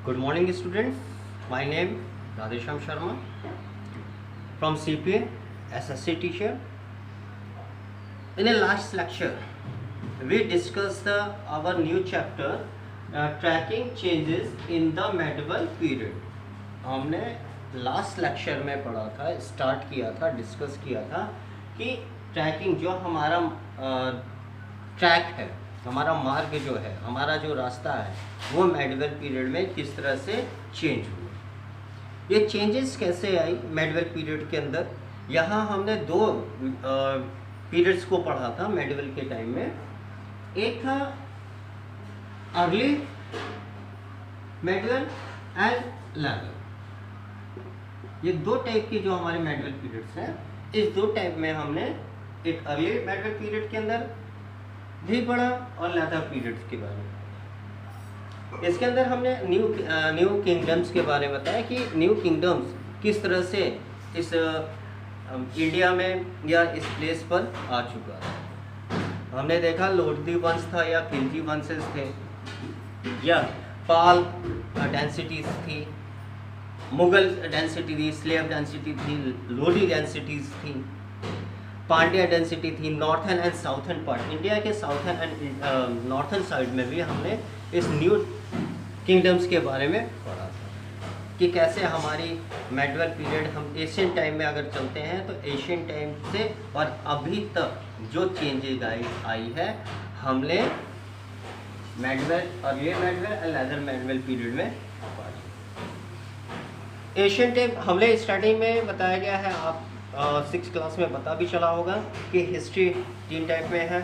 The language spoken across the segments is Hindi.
Good morning, students. My name Radhesham Sharma from CPA, SSC teacher. In the last lecture, we discussed our new chapter, tracking changes in the medieval period. हमने लास्ट लेक्चर में पढ़ा था, स्टार्ट किया था, डिस्कस किया था कि ट्रैकिंग जो हमारा ट्रैक है, हमारा मार्ग जो है, हमारा जो रास्ता है, वो मेडिवल पीरियड में किस तरह से चेंज हुआ। ये चेंजेस कैसे आई मेडिवल पीरियड के अंदर। यहाँ हमने दो पीरियड्स को पढ़ा था मेडिवल के टाइम में। एक था अर्ली मेडिवल एंड लेटर। ये दो टाइप की जो हमारे मेडिवल पीरियड्स हैं, इस दो टाइप में हमने एक अर्ली मेडिवल पीरियड के अंदर भी पढ़ा और लेटर पीरियड्स के बारे में। इसके अंदर हमने न्यू किंगडम्स के बारे में बताया कि न्यू किंगडम्स किस तरह से इस इंडिया में या इस प्लेस पर आ चुका है। हमने देखा लोधी वंश था या खिलजी वंशेस थे, या पाल डेंसिटीज थी, मुगल डेंसिटी थी, स्लेव डेंसिटी थी, लोधी डेंसिटीज थी, पांड्या डेंसिटी थी, northern and southern part. India के साउथर्न एंड नॉर्थन साइड में भी हमने इस न्यू किंगडम्स के बारे में पढ़ा था कि कैसे हमारी मेडिवल पीरियड, हम एशियन टाइम में अगर चलते हैं तो एशियन टाइम से और अभी तक जो चेंजेज आई है, हमने मेडिवल, अर्ली मेडिवल और लेटर मेडिवल पीरियड में पढ़ी। एशियन टाइम हमने स्टार्टिंग में बताया गया है, आप 6th क्लास में पता भी चला होगा कि हिस्ट्री 3 टाइप में है।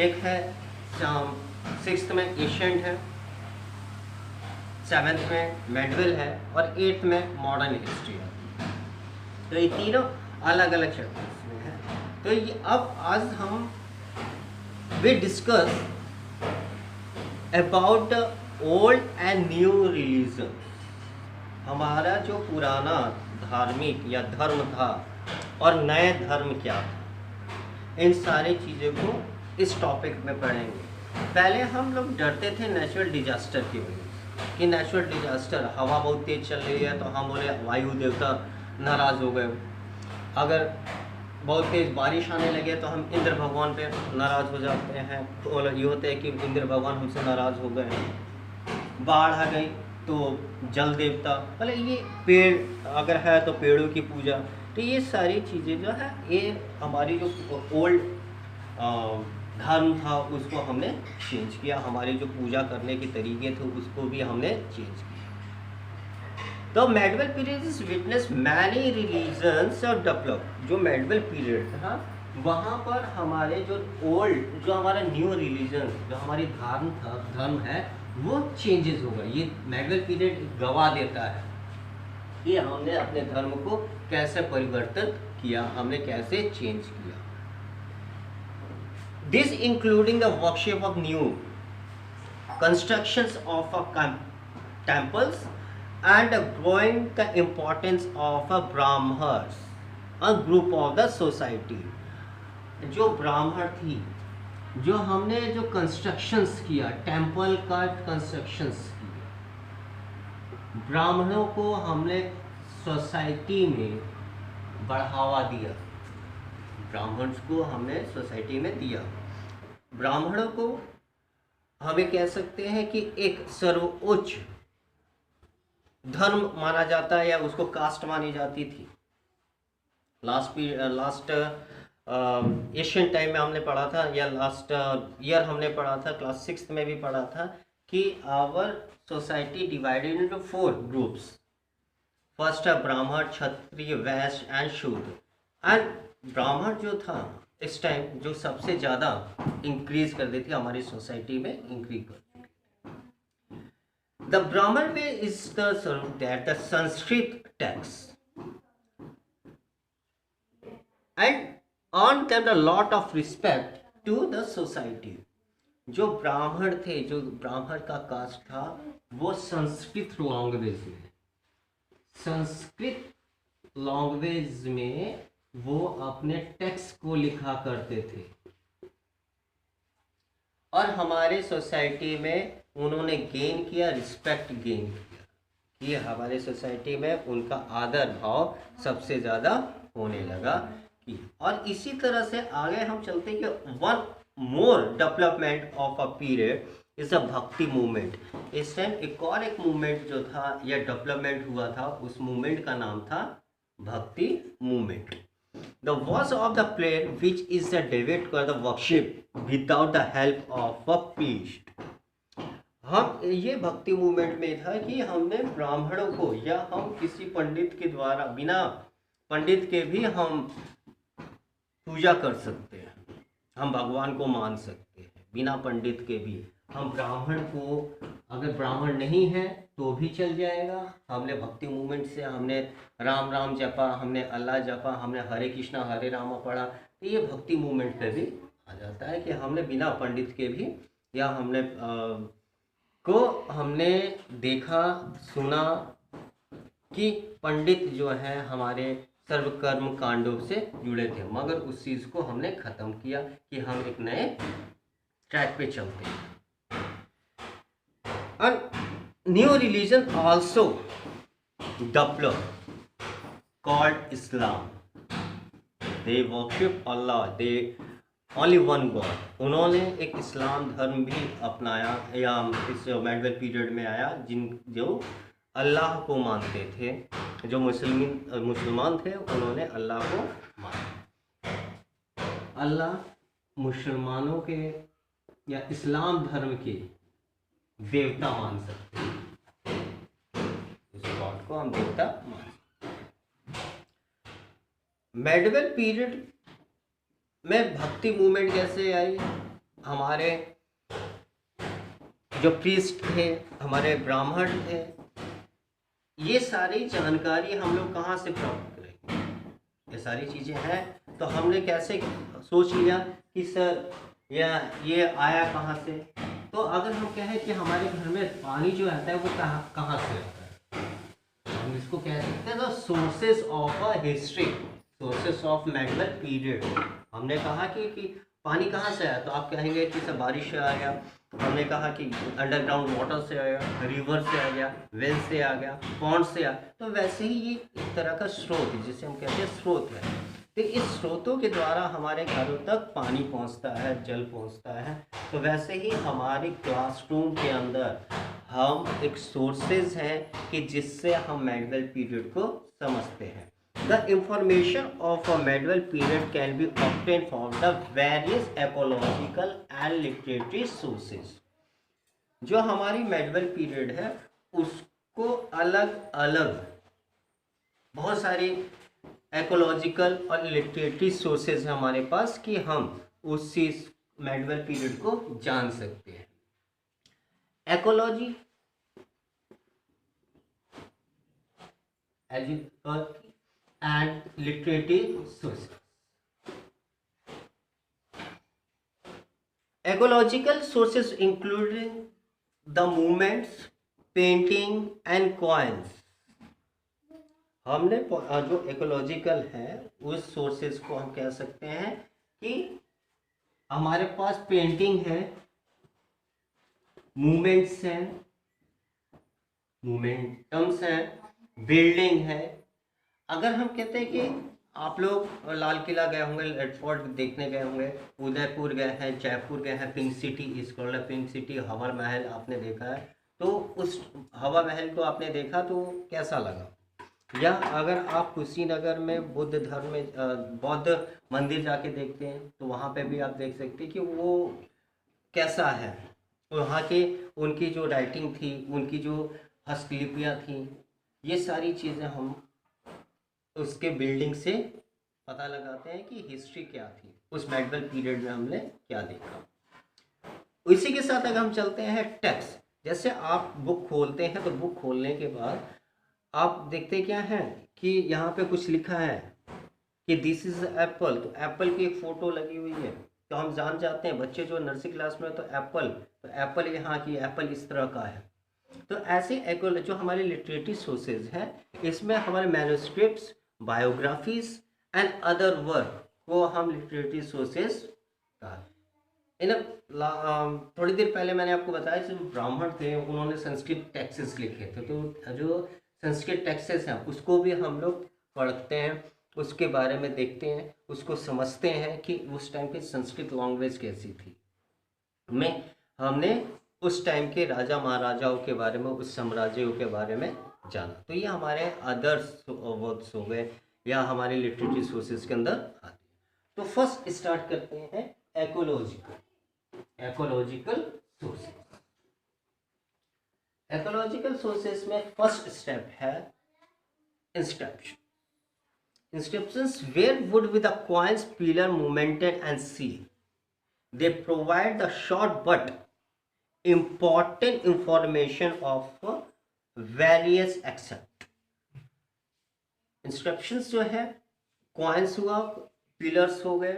एक है 6th में एशियंट है, 7th में मेडिवल है और 8th में मॉडर्न हिस्ट्री है। तो ये तीनों अलग अलग चैप्टर्स में है। तो ये अब आज हम we discuss about the old and new religion. हमारा जो पुराना धार्मिक या धर्म था और नए धर्म क्या था, इन सारी चीज़ों को इस टॉपिक में पढ़ेंगे। पहले हम लोग डरते थे नेचुरल डिजास्टर की वजह से कि नेचुरल डिजास्टर, हवा बहुत तेज चल रही है तो हम बोले वायु देवता नाराज़ हो गए। अगर बहुत तेज बारिश आने लगे तो हम इंद्र भगवान पे नाराज़ हो जाते हैं, तो ये होता है कि इंद्र भगवान हमसे नाराज़ हो गए। बाढ़ आ गई तो जल देवता, मतलब ये पेड़ अगर है तो पेड़ों की पूजा। तो ये सारी चीज़ें जो है, ये हमारी जो ओल्ड धर्म था उसको हमने चेंज किया, हमारी जो पूजा करने के तरीके थे उसको भी हमने चेंज किया। तो medieval period is witness many religions और डेवलप। जो मेडिवल पीरियड था वहाँ पर हमारे जो ओल्ड, जो हमारा न्यू रिलीजन, जो हमारी धर्म है, वो चेंजेस होगा। ये मेडिवल पीरियड गवाह देता है कि हमने अपने धर्म को कैसे परिवर्तन किया, हमने कैसे चेंज किया। This including the worship of new constructions of temples and growing the importance of a brahmars, a group of the society। जो ब्राह्मण थी, जो हमने जो कंस्ट्रक्शंस किया, टेम्पल का कंस्ट्रक्शंस किया, ब्राह्मणों को हमने सोसाइटी में बढ़ावा दिया, ब्राह्मण्स को हमने सोसाइटी में दिया। ब्राह्मणों को हमें कह सकते हैं कि एक सर्वोच्च धर्म माना जाता है या उसको कास्ट मानी जाती थी। लास्ट एशियन टाइम में हमने पढ़ा था, या लास्ट ईयर हमने पढ़ा था, क्लास 6th में भी पढ़ा था कि our society divided into 4 groups. First है ब्राह्मण, क्षत्रिय, वैश्य एंड शूद्र। एंड ब्राह्मण जो था इस टाइम जो सबसे ज़्यादा इंक्रीज कर देती थी हमारी सोसाइटी में, इंक्रीज कर। The Brahman way is the Sanskrit text and earned them a lot of respect to the society। जो ब्राह्मण थे, जो ब्राह्मण का कास्ट था, वो संस्कृत लैंग्वेज में वो अपने टेक्स्ट को लिखा करते थे और हमारे सोसाइटी में उन्होंने गेन किया, रिस्पेक्ट गेन किया। कि हमारे सोसाइटी में उनका आदर भाव सबसे ज़्यादा होने लगा। कि और इसी तरह से आगे हम चलते हैं कि one more development of a period is a भक्ति मूवमेंट। इस टाइम एक मूवमेंट जो था या डेवलपमेंट हुआ था, उस मूवमेंट का नाम था भक्ति movement. The was of the player which is the David for the worship without the help of a priest. हम ये भक्ति मूवमेंट में था कि हमने ब्राह्मणों को या हम किसी पंडित के द्वारा, बिना पंडित के भी हम पूजा कर सकते हैं, हम भगवान को मान सकते हैं बिना पंडित के भी। हम ब्राह्मण को, अगर ब्राह्मण नहीं है तो भी चल जाएगा। हमने भक्ति मूवमेंट से हमने राम राम जपा, हमने अल्लाह जपा, हमने हरे कृष्णा हरे रामा पढ़ा, तो ये भक्ति मूवमेंट पे भी आ जाता है कि हमने बिना पंडित के भी, या हमने हमने देखा सुना कि पंडित जो है हमारे सर्वकर्म कांडों से जुड़े थे, मगर उस चीज़ को हमने ख़त्म किया कि हम एक नए ट्रैक पे चलते हैं। और new religion also develop called Islam. They worship Allah, they only one God. उन्होंने एक इस्लाम धर्म भी अपनाया, या इस मेडिवल पीरियड में आया, जो अल्लाह को मानते थे। जो मुसलमान थे उन्होंने अल्लाह को माना। अल्लाह मुसलमानों के या इस्लाम धर्म के देवता मान सकते हैं, उस गॉड को हम देवता मान सकते हैं। मेडिवल पीरियड में भक्ति मूवमेंट कैसे आई? हमारे जो प्रीस्ट थे, हमारे ब्राह्मण थे, ये सारी जानकारी हम लोग कहाँ से प्राप्त करेंगे? ये सारी चीज़ें हैं तो हमने कैसे सोच लिया कि सर या ये आया कहाँ से? तो अगर हम कहें कि हमारे घर में पानी जो आता है वो कहाँ से आता है, हम इसको कह सकते हैं the sources of a history, sources of medieval period. हमने कहा कि पानी कहाँ से आया, तो आप कहेंगे कि सब बारिश से आ गया। हमने कहा कि अंडरग्राउंड वाटर से आया, रिवर से आ गया, वेल से आ गया, पॉन्ड से आ। तो वैसे ही ये एक तरह का स्रोत है जिसे हम कहते हैं स्रोत है। तो इस स्रोतों के द्वारा हमारे घरों तक पानी पहुंचता है, जल पहुंचता है। तो वैसे ही हमारे क्लासरूम के अंदर हम एक सोर्सेज हैं कि जिससे हम मेडिवल पीरियड को समझते हैं। The information of a medieval period can be obtained from the various ecological and literary sources। जो हमारी मेडिवल पीरियड है उसको अलग अलग बहुत सारी एकोलॉजिकल और लिटरेरी सोर्सेज है हमारे पास कि हम उस चीज मेडिवल पीरियड को जान सकते हैं। Ecology and literary sources. Ecological sources including the movements, painting and coins। हमने जो एकोलॉजिकल है उस सोर्सेज को हम कह सकते हैं कि हमारे पास पेंटिंग है, मूवमेंट्स हैं, मूवमेंटम्स हैं, बिल्डिंग है। अगर हम कहते हैं कि आप लोग लाल किला गए होंगे, रेड फोर्ट देखने गए होंगे, उदयपुर गए हैं, जयपुर गए हैं, pink city is called pink city, हवा महल आपने देखा है, तो उस हवा महल को आपने देखा तो कैसा लगा? या अगर आप कुशीनगर में बुद्ध धर्म में बौद्ध मंदिर जाके देखते हैं तो वहाँ पे भी आप देख सकते हैं कि वो कैसा है। वहाँ के उनकी जो राइटिंग थी, उनकी जो हस्तलिपियाँ थी, ये सारी चीज़ें हम उसके बिल्डिंग से पता लगाते हैं कि हिस्ट्री क्या थी, उस मेडिवल पीरियड में हमने क्या देखा। इसी के साथ अगर हम चलते हैं टेक्स्ट, जैसे आप बुक खोलते हैं तो बुक खोलने के बाद आप देखते क्या है कि यहाँ पे कुछ लिखा है कि दिस इज एप्पल, तो एप्पल की एक फ़ोटो लगी हुई है, तो हम जान जाते हैं, बच्चे जो नर्सरी क्लास में तो एप्पल यहाँ की एप्पल इस तरह का है। तो ऐसे जो हमारे लिटरेरी सोर्सेज हैं इसमें हमारे manuscripts, biographies and other work को हम लिटरेरी सोर्सेज का इन थोड़ी देर पहले मैंने आपको बताया जो ब्राह्मण थे उन्होंने संस्कृत टेक्सेस लिखे थे, तो जो संस्कृत टेक्सेस हैं उसको भी हम लोग पढ़ते हैं, उसके बारे में देखते हैं, उसको समझते हैं कि उस टाइम की संस्कृत लैंग्वेज कैसी थी। में हमने उस टाइम के राजा महाराजाओं के बारे में, उस साम्राज्यों के बारे में जाना। तो ये हमारे अदर्स वर्क्स हो गए या हमारे लिटरेचर सोर्सेज के अंदर आते हैं। तो फर्स्ट स्टार्ट करते हैं एकोलॉजिकल सोर्सेज। एकोलॉजिकल सोर्सेज में फर्स्ट स्टेप है inscription. Inscriptions were wood with a coins, pillar, monument and seal. They provide the short but important information of various accept. Inscriptions जो है coins हुआ, pillars हो गए,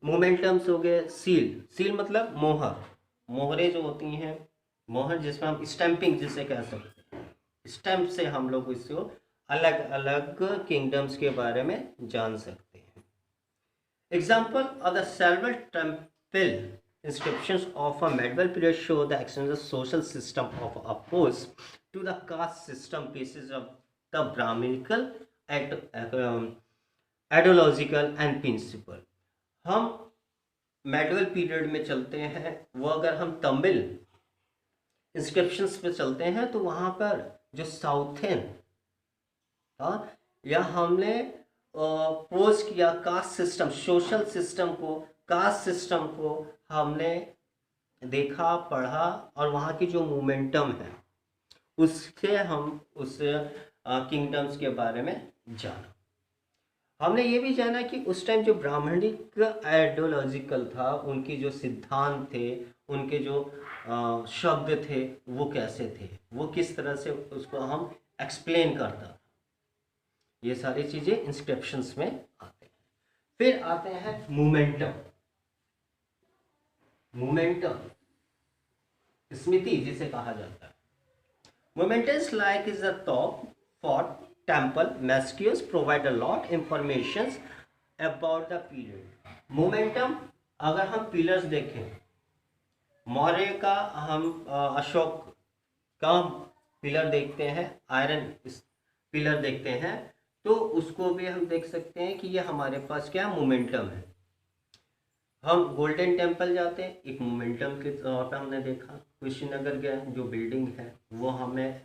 मोमेंटम्स हो गए, सील मतलब मोहर, मोहरे जो होती हैं, मोहर जिसमें हम स्टैंपिंग जिसे कह सकते हैं, स्टैंप से हम लोग इसको अलग अलग किंगडम्स के बारे में जान सकते हैं। Example of the several temple inscriptions of a medieval period show the extensive social system of opposed to the caste system pieces of the Brahminical, ideological and principle। हम मेडिवल पीरियड में चलते हैं, वो अगर हम तमिल इंस्क्रिप्शंस पे चलते हैं तो वहाँ पर जो साउथन या हमने पोज किया कास्ट सिस्टम, सोशल सिस्टम को, कास्ट सिस्टम को हमने देखा, पढ़ा और वहाँ की जो मोमेंटम है उससे हम उस किंगडम्स के बारे में जाना। हमने ये भी जाना कि उस टाइम जो ब्राह्मणिक आइडियोलॉजिकल था, उनकी जो सिद्धांत थे, उनके जो शब्द थे वो कैसे थे, वो किस तरह से उसको हम एक्सप्लेन करता था। ये सारी चीज़ें इंस्क्रिप्शंस में आते हैं। फिर आते हैं मोमेंटम। मोमेंटम स्मृति जिसे कहा जाता है। Monuments like is the top fort temple mosques provide a lot information about the period. Monument अगर हम पिलर्स देखें, मौर्य का हम अशोक का पिलर देखते हैं, आयरन पिलर देखते हैं, तो उसको भी हम देख सकते हैं कि ये हमारे पास क्या मोमेंटम है। हम गोल्डन टेम्पल जाते हैं, एक मोमेंटम के तौर पर हमने देखा। कुशीनगर गए, जो बिल्डिंग है वो हमें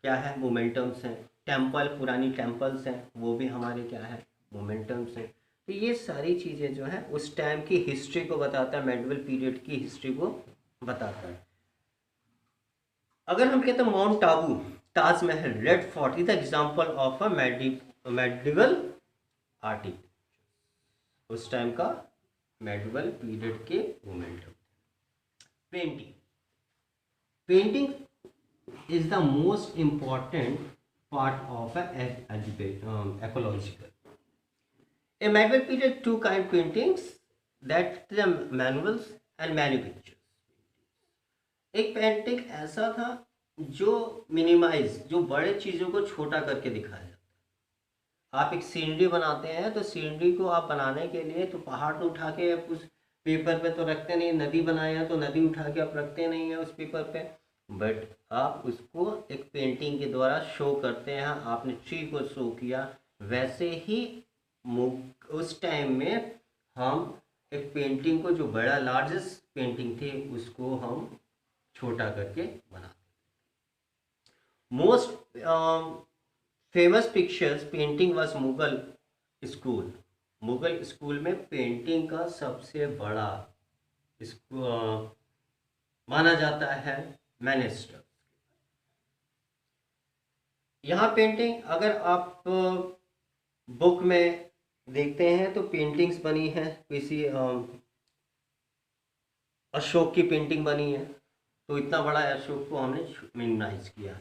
क्या है, मोमेंटम्स हैं। टेम्पल, पुरानी टेम्पल्स हैं, वो भी हमारे क्या है, मोमेंटम्स हैं। तो ये सारी चीज़ें जो है उस टाइम की हिस्ट्री को बताता है, मेडिवल पीरियड की हिस्ट्री को बताता है। अगर हम कहते हैं mount Abu, Taj Mahal, red fort is the example of a medieval artist, उस टाइम का मेडिवल पीरियड के momentum. Painting, painting is the most important part of ecological। A medieval period two kind paintings that the manuals and manufactures। एक पेंटिंग ऐसा था जो मिनिमाइज, जो बड़े चीज़ों को छोटा करके दिखाया जाता है। आप एक सीनरी बनाते हैं तो सीनरी को आप बनाने के लिए तो पहाड़ तो उठा के आप उस पेपर पे तो रखते नहीं, नदी बनाए हैं तो नदी उठा के आप रखते नहीं है उस पेपर पे, बट आप उसको एक पेंटिंग के द्वारा शो करते हैं। आपने ट्री को शो किया, वैसे ही उस टाइम में हम एक पेंटिंग को, जो बड़ा लार्जेस्ट पेंटिंग थी, उसको हम छोटा करके बनाते। Most famous pictures painting was Mughal school. Mughal school में पेंटिंग का सबसे बड़ा माना जाता है मैनेस्टर। यहाँ पेंटिंग अगर आप बुक में देखते हैं तो पेंटिंग्स बनी है, किसी अशोक की पेंटिंग बनी है, तो इतना बड़ा अशोक को हमने मिनिमाइज किया।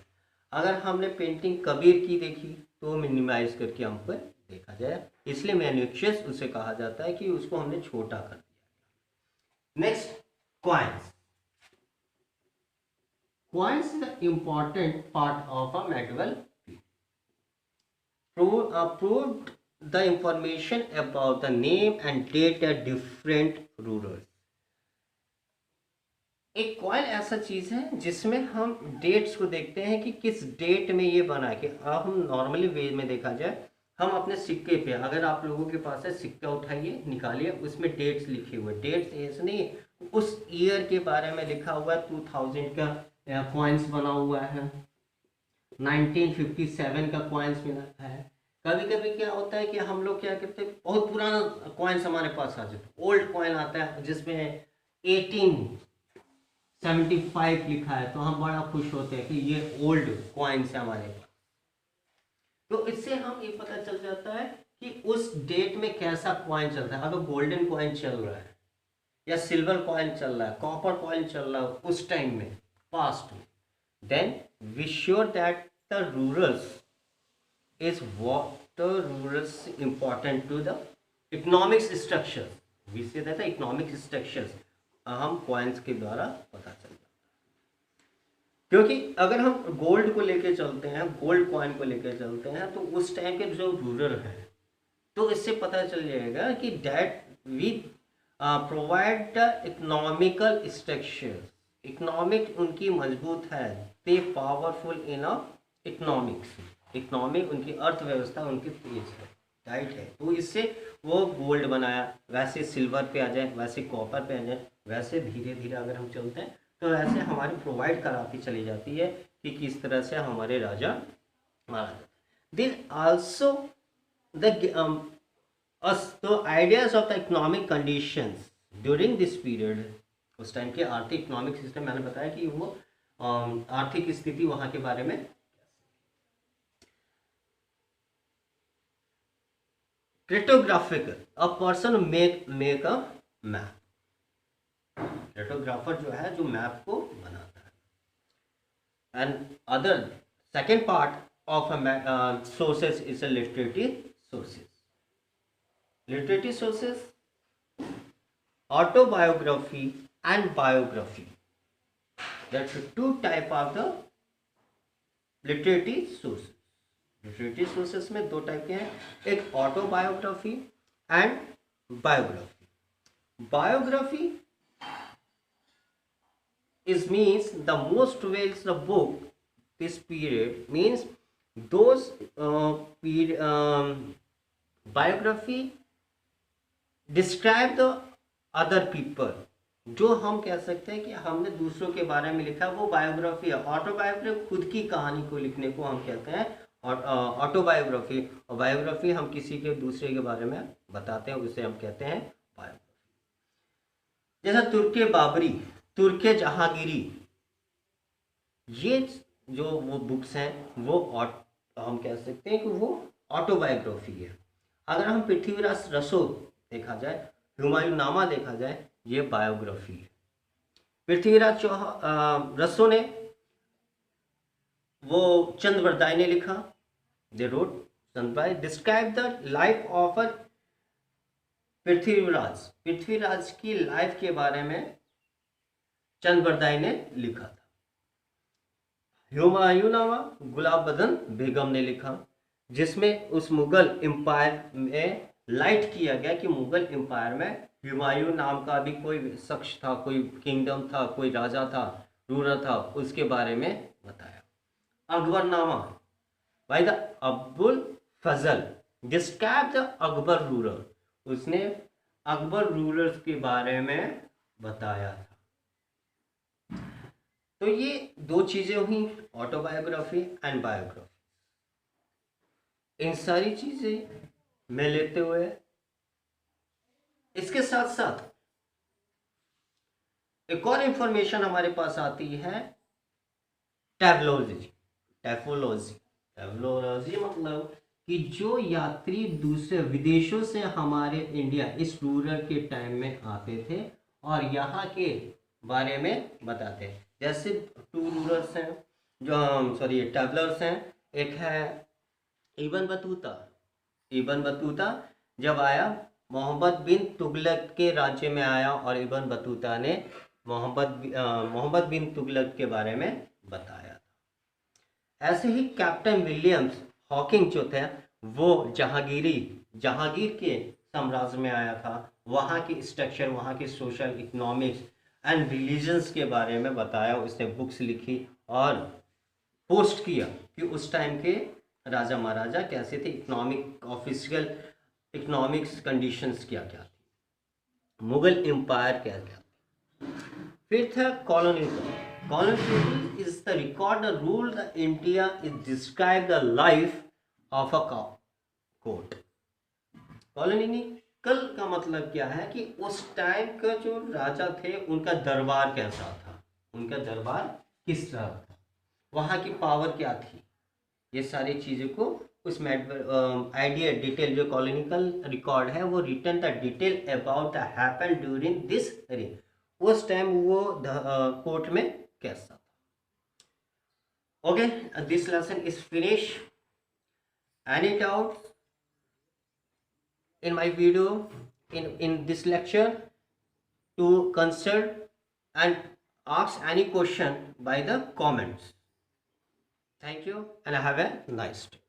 अगर हमने पेंटिंग कबीर की देखी तो मिनिमाइज करके हमको देखा जाए, इसलिए मैन्युक्शियस उसे कहा जाता है कि उसको हमने छोटा कर दिया। Next, coins. Coins is the important part of a medieval proved the information about the name and date at different rulers। एक कॉइन ऐसा चीज़ है जिसमें हम डेट्स को देखते हैं कि किस डेट में ये बना है। कि अब हम नॉर्मली वे में देखा जाए, हम अपने सिक्के पे, अगर आप लोगों के पास है सिक्का उठाइए निकालिए, उसमें डेट्स लिखे हुए, डेट्स ऐसे नहीं उस ईयर के बारे में लिखा हुआ है। 2000 का कॉइन्स बना हुआ है, 1957 का कॉइन्स मिला है। कभी कभी क्या होता है कि हम लोग क्या करते हैं, बहुत पुराना कॉइन्स हमारे पास आ जाता है, ओल्ड कॉइन आता है जिसमें 1875 लिखा है, तो हम बड़ा खुश होते हैं कि ये ओल्ड कॉइन्स है हमारे पास। तो इससे हम ये पता चल जाता है कि उस डेट में कैसा कॉइन चलता है। अगर गोल्डन कॉइन चल रहा है या सिल्वर कॉइन चल रहा है, कॉपर कॉइन चल रहा है उस टाइम में, पास्ट में, then we sure that the rurals is what the rurals important to the economics structures. We say that the economic structures हम कॉइन्स के द्वारा पता चल जाता है। क्योंकि अगर हम गोल्ड को लेके चलते हैं, गोल्ड कॉइन को लेके चलते हैं, तो उस टाइम के जो रूरल है, तो इससे पता चल जाएगा कि that we provide the economical structure, economic उनकी मजबूत है, they powerful in economics, economic उनकी अर्थव्यवस्था उनकी तेज है, टाइट है। तो इससे वो गोल्ड बनाया, वैसे सिल्वर पे आ जाए, वैसे कॉपर पे आ जाए, वैसे धीरे धीरे अगर हम चलते हैं तो ऐसे हमारी प्रोवाइड कराती चली जाती है कि किस तरह से हमारे राजा महाराजा। दिस आल्सो द तो ideas of the economic conditions during this period, उस टाइम के आर्थिक इकोनॉमिक सिस्टम, मैंने बताया कि वो आर्थिक स्थिति वहां के बारे में। Cryptographic, a person make a map, cryptographer जो है जो मैप को बनाता है। And other second part of sources is a literary sources. Literary sources, autobiography and biography, that's two type of the literary sources. Literary sources में दो टाइप के हैं, एक autobiography and biography. Biography is means the most ways the book this period means those biography describe the other people, जो हम कह सकते हैं कि हमने दूसरों के बारे में लिखा, वो बायोग्राफी है। ऑटोबायोग्राफी खुद की कहानी को लिखने को हम कहते हैं ऑटोबायोग्राफी, और बायोग्राफी हम किसी के दूसरे के बारे में बताते हैं, उसे हम कहते हैं बायोग्राफी। जैसा तुर्के बाबरी, तुर्के जहांगीरी, ये जो वो बुक्स हैं वो हम कह सकते हैं कि वो ऑटोबायोग्राफी है। अगर हम पृथ्वीराज रसो देखा जाए, हुमायूं नामा देखा जाए, ये बायोग्राफी है। पृथ्वीराज रसो ने, वो चंद बरदाई ने लिखा, they wrote Chandrabai describe the life of Prithviraj, Prithviraj की लाइफ के बारे में चंद बरदाई ने लिखा था। हुमायूं नामा गुलाब बदन बेगम ने लिखा, जिसमें उस मुगल एम्पायर में लाइट किया गया कि मुगल एम्पायर में हुमायूं नाम का भी कोई शख्स था, कोई किंगडम था, कोई राजा था, रूलर था, उसके बारे में बताया। Akbarnama by the Abdul Fazal describe the Akbar ruler, उसने अकबर रूलर्स के बारे में बताया था। तो ये दो चीजें हुई, ऑटोबायोग्राफी एंड बायोग्राफी। इन सारी चीजें में लेते हुए इसके साथ साथ एक और इंफॉर्मेशन हमारे पास आती है, टैब्लोलॉजी। टैब्लोलॉजी मतलब कि जो यात्री दूसरे विदेशों से हमारे इंडिया इस रूरल के टाइम में आते थे और यहाँ के बारे में बताते हैं। जैसे टू रूलर्स हैं, जो सॉरी ट्रैवलर्स हैं, एक है इब्न बतूता। इब्न बतूता जब आया, मोहम्मद बिन तुगलक के राज्य में आया, और इब्न बतूता ने मोहम्मद बिन तुगलक के बारे में बताया था। ऐसे ही कैप्टन विलियम्स हॉकिंग जो थे, वो जहांगीर के साम्राज्य में आया था, वहाँ की स्ट्रक्चर, वहाँ की सोशल इकोनॉमिक्स एंड रिलीजन्स के बारे में बताया, उसने बुक्स लिखी और पोस्ट किया कि उस टाइम के राजा महाराजा कैसे थे, इकोनॉमिक ऑफिशियल इकोनॉमिक्स कंडीशंस क्या क्या थी, मुगल एम्पायर क्या क्या थी। फिर था colonial. Colonial is the record the rule the India is describe the life of a court. Colonial का मतलब क्या है कि उस टाइम का जो राजा थे उनका दरबार कैसा था, उनका दरबार किस तरह था, वहाँ की पावर क्या थी, ये सारी चीज़ों को उस आइडिया डिटेल जो कॉलोनिकल रिकॉर्ड है वो return the detail about the happen during this rain, उस टाइम वो कोर्ट में कैसा था। Okay, this lesson is finish. Any doubt in my video, in this lecture, to consult and ask any question by the comments. Thank you and have a nice day.